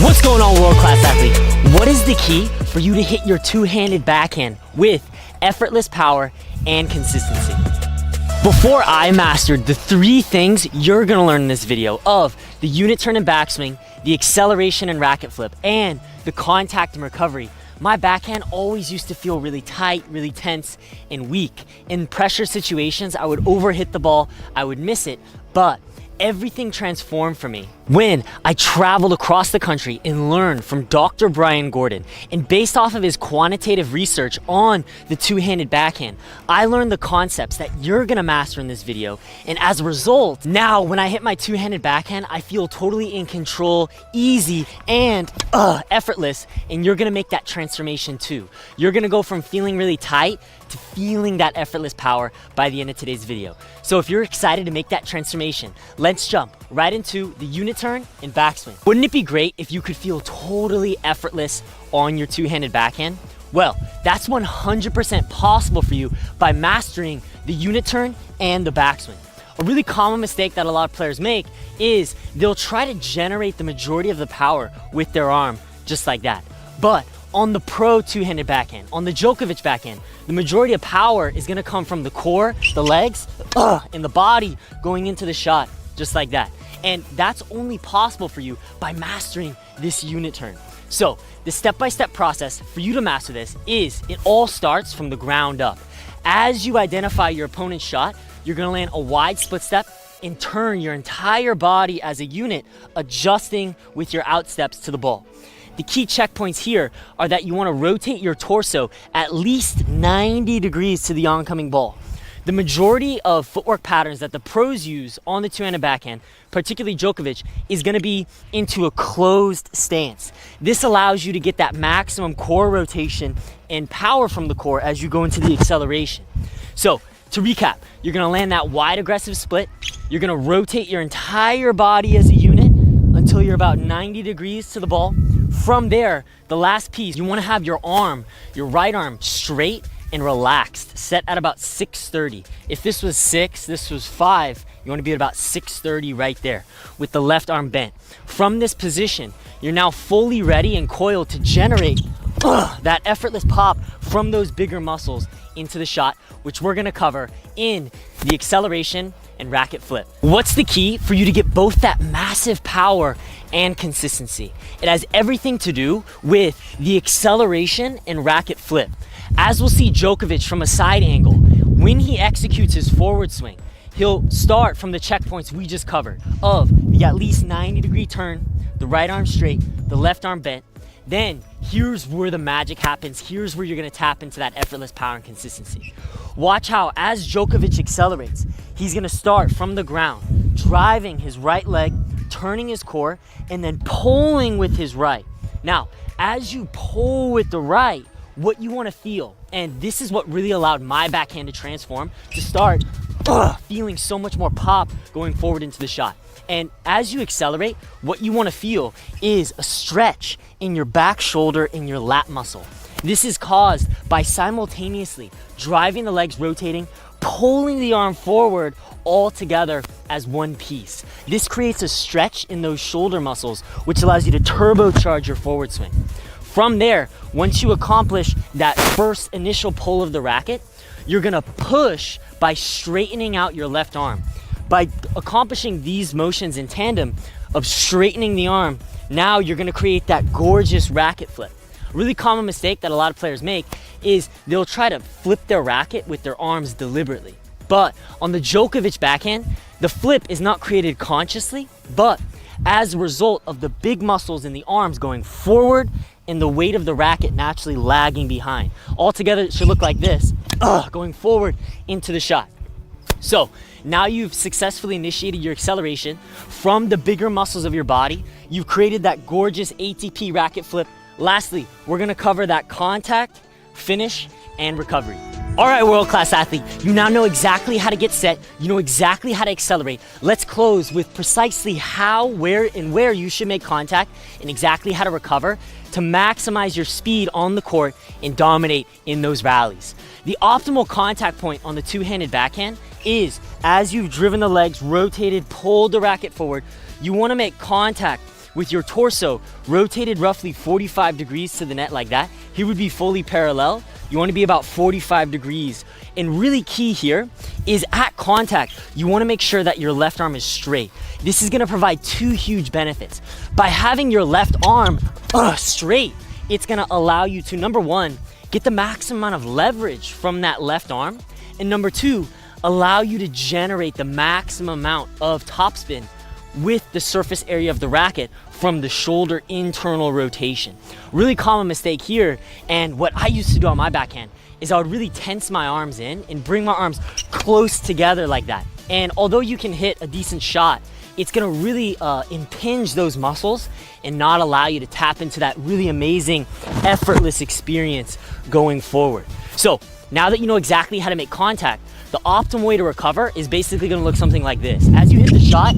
What's going on, world-class athlete? What is the key for you to hit your two-handed backhand with effortless power and consistency? Before I mastered the 3 things you're gonna learn in this video of the unit turn and backswing, the acceleration and racket flip, and the contact and recovery, my backhand always used to feel really tight, really tense, and weak. In pressure situations, I would overhit the ball, I would miss it, but everything transformed for me when I traveled across the country and learned from Dr. Brian Gordon. And based off of his quantitative research on the two-handed backhand, I learned the concepts that you're gonna master in this video. And as a result, now when I hit my two-handed backhand, I feel totally in control, easy, and effortless. And you're gonna make that transformation too. You're gonna go from feeling really tight to feeling that effortless power by the end of today's video. So if you're excited to make that transformation, let's jump right into the unit turn and backswing. Wouldn't it be great if you could feel totally effortless on your two-handed backhand? Well, that's 100% possible for you by mastering the unit turn and the backswing. A really common mistake that a lot of players make is they'll try to generate the majority of the power with their arm just like that. But on the pro two-handed backhand, on the Djokovic backhand, the majority of power is gonna come from the core, the legs, and the body going into the shot just like that. And that's only possible for you by mastering this unit turn. So the step-by-step process for you to master this is it all starts from the ground up. As you identify your opponent's shot, you're gonna land a wide split step and turn your entire body as a unit, adjusting with your outsteps to the ball. The key checkpoints here are that you want to rotate your torso at least 90 degrees to the oncoming ball. The majority of footwork patterns that the pros use on the two-handed backhand, particularly Djokovic, is going to be into a closed stance. This allows you to get that maximum core rotation and power from the core as you go into the acceleration. So to recap, you're going to land that wide aggressive split. You're going to rotate your entire body as a unit until you're about 90 degrees to the ball. From there, the last piece, you want to have your arm, your right arm straight and relaxed, set at about 630. If this was 6, this was 5, you want to be at about 630 right there with the left arm bent. From this position, you're now fully ready and coiled to generate that effortless pop from those bigger muscles into the shot, which we're going to cover in the acceleration and racket flip. What's the key for you to get both that massive power and consistency? It has everything to do with the acceleration and racket flip. As we'll see Djokovic from a side angle, when he executes his forward swing, he'll start from the checkpoints we just covered of the at least 90-degree turn, the right arm straight, the left arm bent. Then here's where the magic happens. Here's where you're gonna tap into that effortless power and consistency. Watch how as Djokovic accelerates, he's gonna start from the ground, driving his right leg, turning his core, and then pulling with his right. Now, as you pull with the right, what you wanna feel, and this is what really allowed my backhand to transform, to start feeling so much more pop going forward into the shot. And as you accelerate, what you want to feel is a stretch in your back shoulder and your lat muscle. This is caused by simultaneously driving the legs rotating, pulling the arm forward all together as one piece. This creates a stretch in those shoulder muscles, which allows you to turbocharge your forward swing. From there, once you accomplish that first initial pull of the racket, you're gonna push by straightening out your left arm. By accomplishing these motions in tandem of straightening the arm, now you're gonna create that gorgeous racket flip. A really common mistake that a lot of players make is they'll try to flip their racket with their arms deliberately. But on the Djokovic backhand, the flip is not created consciously, but as a result of the big muscles in the arms going forward and the weight of the racket naturally lagging behind. Altogether, it should look like this, going forward into the shot. So now you've successfully initiated your acceleration from the bigger muscles of your body. You've created that gorgeous ATP racket flip. Lastly, we're gonna cover that contact, finish, and recovery. All right, world-class athlete, you now know exactly how to get set. You know exactly how to accelerate. Let's close with precisely how, where, and where you should make contact and exactly how to recover to maximize your speed on the court and dominate in those rallies. The optimal contact point on the two-handed backhand is as you've driven the legs, rotated, pulled the racket forward, you want to make contact with your torso rotated roughly 45 degrees to the net like that, he would be fully parallel. You want to be about 45 degrees. And really key here is at contact, you want to make sure that your left arm is straight. This is going to provide two huge benefits. By having your left arm straight, it's going to allow you to, number one, get the maximum amount of leverage from that left arm. And number two, allow you to generate the maximum amount of topspin with the surface area of the racket from the shoulder internal rotation. Really common mistake here, and what I used to do on my backhand is I would really tense my arms in and bring my arms close together like that. And although you can hit a decent shot, it's gonna really impinge those muscles and not allow you to tap into that really amazing, effortless experience going forward. So now that you know exactly how to make contact, the optimal way to recover is basically gonna look something like this. As you hit the shot,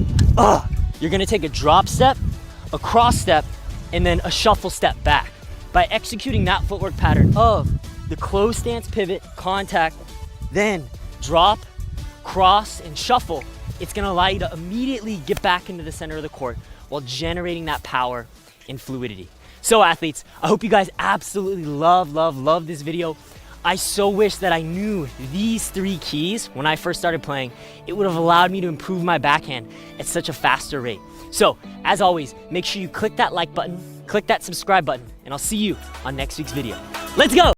you're gonna take a drop step, a cross step, and then a shuffle step back. By executing that footwork pattern of the closed stance pivot, contact, then drop, cross, and shuffle, it's gonna allow you to immediately get back into the center of the court while generating that power and fluidity. So athletes, I hope you guys absolutely love this video. I so wish that I knew these three keys when I first started playing. It would have allowed me to improve my backhand at such a faster rate. So, as always, make sure you click that like button, click that subscribe button, and I'll see you on next week's video. Let's go!